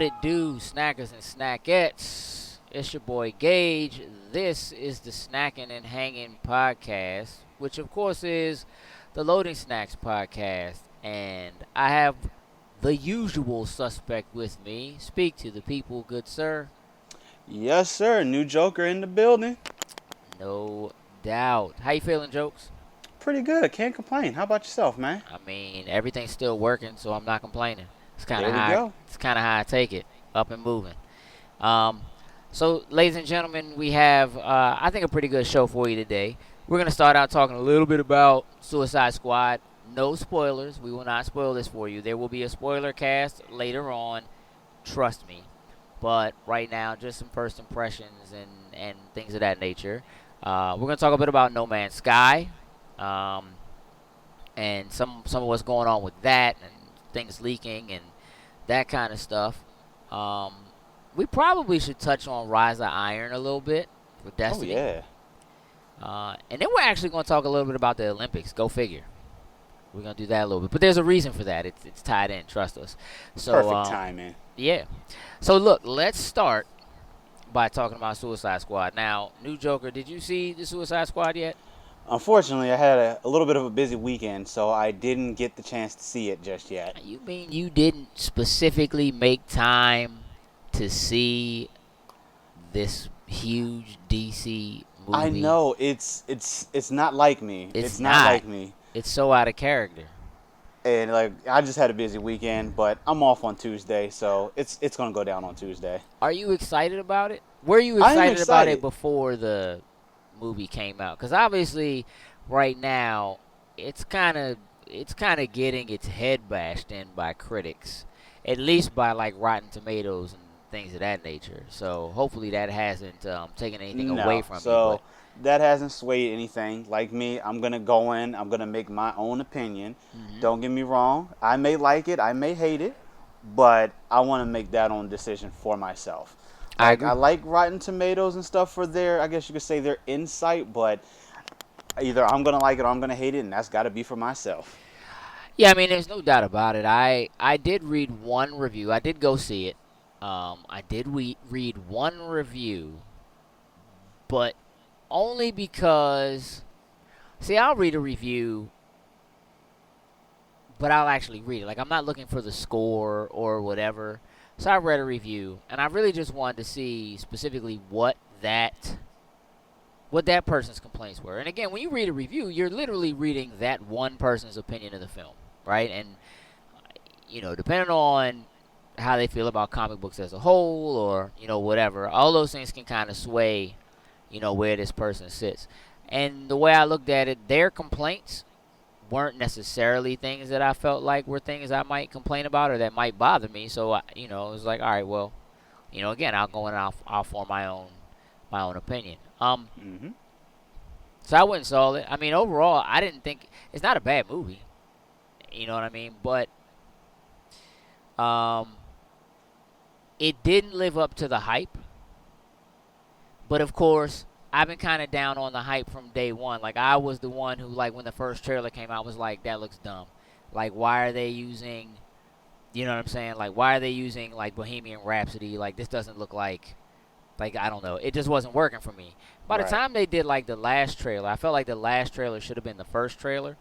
What it do, snackers and snackettes? It's your boy Gage. This is the Snackin and Hangin podcast, which of course is the Loading Snacks podcast. And I have the usual suspect with me. Speak to the people, good sir. Yes, sir. New Joker in the building. No doubt. How you feeling, Jokes? Pretty good. Can't complain. How about yourself, man? I mean, everything's still working, so I'm not complaining. It's kind of There we how go. it's kind of how I take it, up and moving. Um, so, ladies and gentlemen, we have, I think, a pretty good show for you today. We're going to start out talking a little bit about Suicide Squad. No spoilers. We will not spoil this for you. There will be a spoiler cast later on. Trust me. But right now, just some first impressions and things of that nature. We're going to talk a bit about No Man's Sky um, and some of what's going on with that and things leaking and that kind of stuff. Um, we probably should touch on Rise of Iron a little bit for Oh Destiny. yeah. And then we're actually going to talk a little bit about the Olympics. Go figure. We're going to do that a little bit. But there's a reason for that. It's tied in. Trust us. So, Perfect timing. yeah. So, look, let's start by talking about Suicide Squad. Now, new Joker, did you see the Suicide Squad yet? Unfortunately, I had a little bit of a busy weekend, so I didn't get the chance to see it just yet. You mean you didn't specifically make time to see this huge DC movie? I know it's not like me. It's not not. like me. It's so out of character. And I just had a busy weekend, but I'm off on Tuesday, so it's gonna go down on Tuesday. Are you excited about it? Were you I am excited about it excited. before the movie came out? Because obviously, right now, it's kind of getting its head bashed in by critics, at least by like Rotten Tomatoes and things of that nature. So hopefully that hasn't taken anything away from So you. that hasn't swayed anything. Like me, I'm gonna go in. I'm gonna make my own opinion. But Don't get me wrong. I may like it. I may hate it, but I want to make that own decision for myself. I agree. I like Rotten Tomatoes and stuff for their, I guess you could say, their insight. But either I'm gonna like it or I'm gonna hate it, and that's got to be for myself. Yeah, I mean, there's no doubt about it. I did read one review. I did go see it. I did read one review, but only because, see, I'll read a review, but I'll actually read it. Like, I'm not looking for the score or whatever. So I read a review, and I really just wanted to see specifically what that person's complaints were. And again, when you read a review, you're literally reading that one person's opinion of the film, right? And, depending on how they feel about comic books as a whole or, whatever, all those things can kind of sway, where this person sits. And the way I looked at it, their complaints weren't necessarily things that I felt like were things I might complain about or that might bother me. So, it was like, all right, well, again, I'll go in and I'll form my own opinion. hmm So I went and saw it. I mean, overall, I didn't think it's not a bad movie. You know what I mean? But it didn't live up to the hype. But of course, I've been kind of down on the hype from day one. Like, I was the one who, like, when the first trailer came out, was like, that looks dumb. Like, why are they using, you know what I'm saying? Like, why are they using, like, Bohemian Rhapsody? Like, this doesn't look like, I don't know. It just wasn't working for me. By the Right. time they did, like, the last trailer, I felt like the last trailer should have been the first trailer.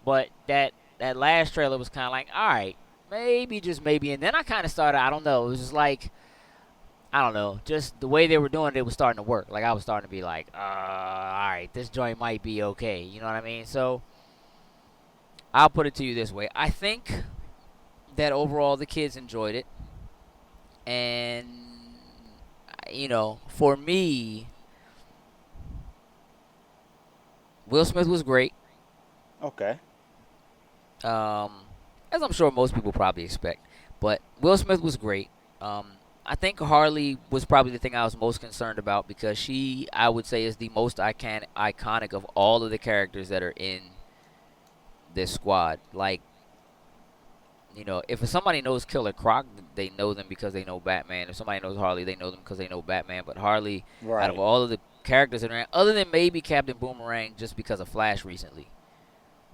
But that last trailer was kind of like, all right, maybe, just maybe. And then I kind of started, I don't know. It was just like, I don't know, just the way they were doing it was starting to work. Like, I was starting to be like, all right, this joint might be okay. You know what I mean? So, I'll put it to you this way. I think that overall the kids enjoyed it. And, for me, Will Smith was great. Okay. As I'm sure most people probably expect. But Will Smith was great. I think Harley was probably the thing I was most concerned about because she, I would say, is the most iconic of all of the characters that are in this squad. Like, if somebody knows Killer Croc, they know them because they know Batman. If somebody knows Harley, they know them because they know Batman. But Harley, out of Right. all of the characters in there, other than maybe Captain Boomerang, just because of Flash recently.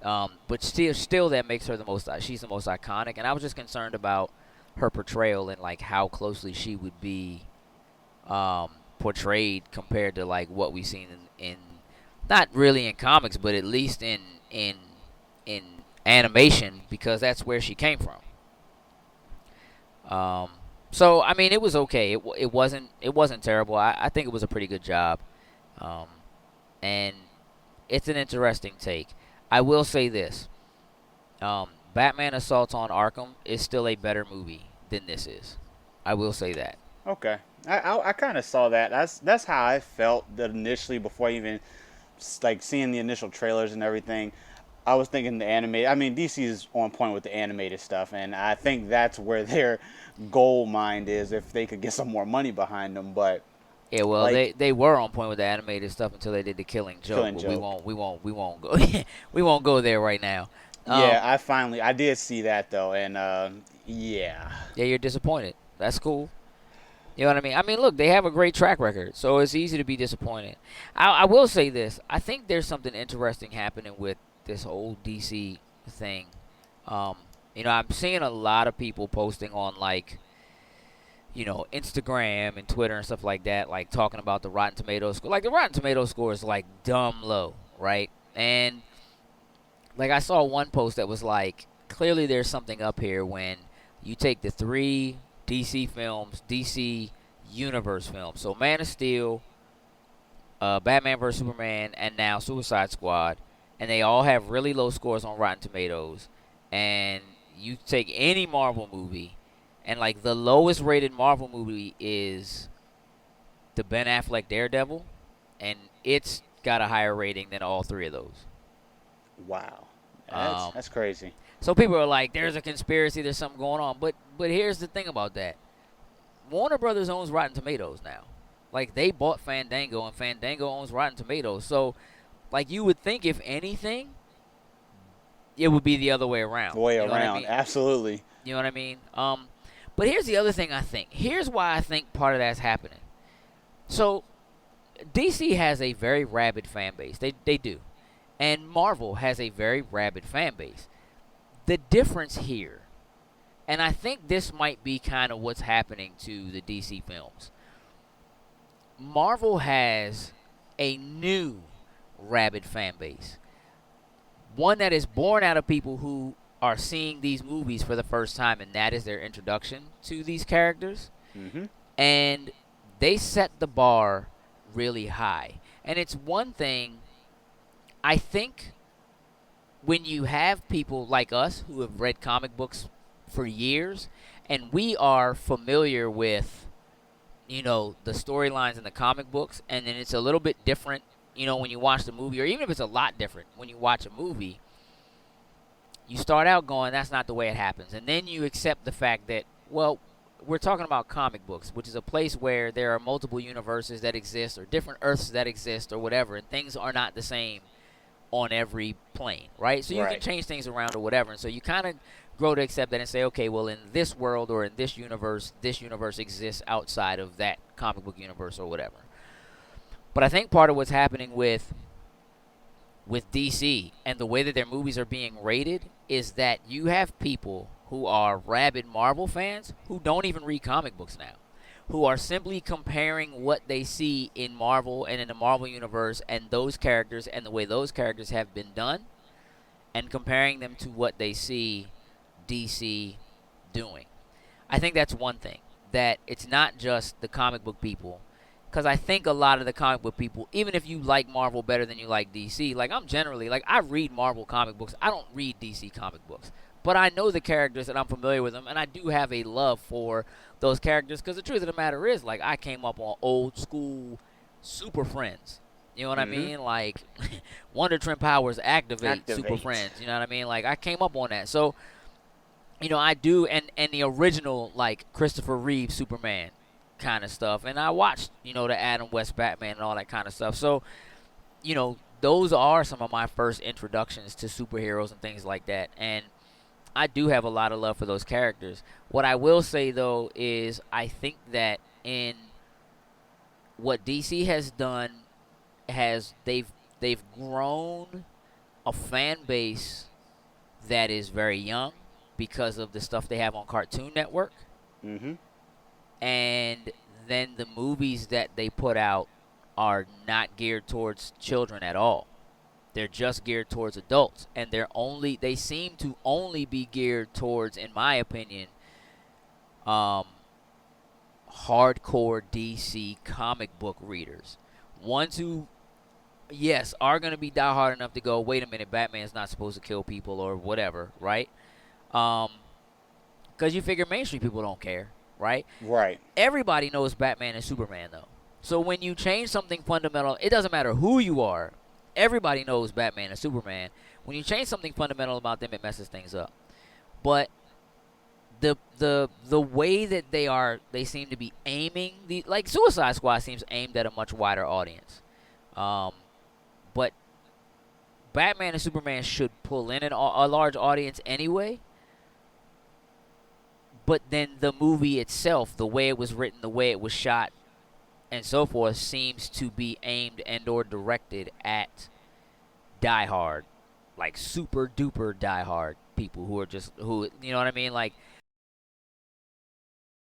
But still, that makes her the most. She's the most iconic, and I was just concerned about her portrayal and like how closely she would be portrayed compared to like what we've seen in not really in comics, but at least in in animation because that's where she came from. Um, so I mean, it was okay. It wasn't terrible. I think it was a pretty good job, um, and it's an interesting take. I will say this: Batman Assault on Arkham is still a better movie than this is. I will say that. Okay. I kind of saw that. That's how I felt initially before even like seeing the initial trailers and everything. I was thinking the anime. I mean, DC is on point with the animated stuff, and I think that's where their gold mine is if they could get some more money behind them. But Yeah, well, like they were on point with the animated stuff until they did the Killing Joke, Killing but Joke, we won't go we won't go there right now. yeah, Um, I did see that though, and yeah, yeah, you're disappointed. That's cool. You know what I mean? I mean, look, they have a great track record, so it's easy to be disappointed. I will say this: I think there's something interesting happening with this whole DC thing. Um, I'm seeing a lot of people posting on like Instagram and Twitter and stuff like that, like talking about the Rotten Tomatoes score. Like the Rotten Tomatoes score is like dumb low, right? And like I saw one post that was like, clearly there's something up here when you take the three DC films, DC Universe films, so Man of Steel, Batman vs Superman, and now Suicide Squad, and they all have really low scores on Rotten Tomatoes. And you take any Marvel movie, and like the lowest rated Marvel movie is the Ben Affleck Daredevil, and it's got a higher rating than all three of those. wow, Um, that's crazy. so people are like, "There's a conspiracy. There's something going on." But here's the thing about that: Warner Brothers owns Rotten Tomatoes now. Like they bought Fandango, and Fandango owns Rotten Tomatoes. So like you would think, if anything, it would be the other way around. The way You know what I around, mean? absolutely. You know what I mean? But here's the other thing I think. Here's why I think part of that's happening. So DC has a very rabid fan base. They do. And Marvel has a very rabid fan base. The difference here, and I think this might be kind of what's happening to the DC films. Marvel has a new rabid fan base. One that is born out of people who are seeing these movies for the first time, and that is their introduction to these characters. Hmm. And they set the bar really high. And it's one thing, I think, when you have people like us who have read comic books for years, and we are familiar with, the storylines in the comic books, and then it's a little bit different, when you watch the movie, or even if it's a lot different when you watch a movie, you start out going, that's not the way it happens. And then you accept the fact that, well, we're talking about comic books, which is a place where there are multiple universes that exist, or different Earths that exist, or whatever, and things are not the same on every plane, right? So you can Right. change things around or whatever. And so you kind of grow to accept that and say, okay, well, in this world or in this universe exists outside of that comic book universe or whatever. But I think part of what's happening with DC and the way that their movies are being rated is that you have people who are rabid Marvel fans who don't even read comic books now, who are simply comparing what they see in Marvel and in the Marvel universe and those characters and the way those characters have been done, and comparing them to what they see DC doing. I think that's one thing, that it's not just the comic book people, because I think a lot of the comic book people, even if you like Marvel better than you like DC, like I'm generally, like I read Marvel comic books, I don't read DC comic books. But I know the characters and I'm familiar with them, and I do have a love for those characters, because the truth of the matter is, like, I came up on old school Super Friends. You know what I Hmm. mean? Like, Wonder Twin Powers activate Super Activate. Friends. You know what I mean? Like, I came up on that. So, I do, and the original, like, Christopher Reeve Superman kind of stuff. And I watched, the Adam West Batman and all that kind of stuff. So, those are some of my first introductions to superheroes and things like that. And I do have a lot of love for those characters. What I will say, though, is I think that in what DC has done, they've grown a fan base that is very young because of the stuff they have on Cartoon Network. Mm-hmm. And then the movies that they put out are not geared towards children at all. They're just geared towards adults, and they seem to only be geared towards, in my opinion, um, hardcore DC comic book readers, ones who, yes, are going to be diehard enough to go, wait a minute, Batman's not supposed to kill people or whatever, right? Because you figure mainstream people don't care, right? Right. Everybody knows Batman and Superman, though. So when you change something fundamental, it doesn't matter who you are. Everybody knows Batman and Superman. When you change something fundamental about them, it messes things up. But the way that they seem to be aiming like Suicide Squad seems aimed at a much wider audience. But Batman and Superman should pull in a large audience anyway. But then the movie itself, the way it was written, the way it was shot, and so forth, seems to be aimed and or directed at diehard, like super duper diehard people who are just, who, you know what I mean? Like,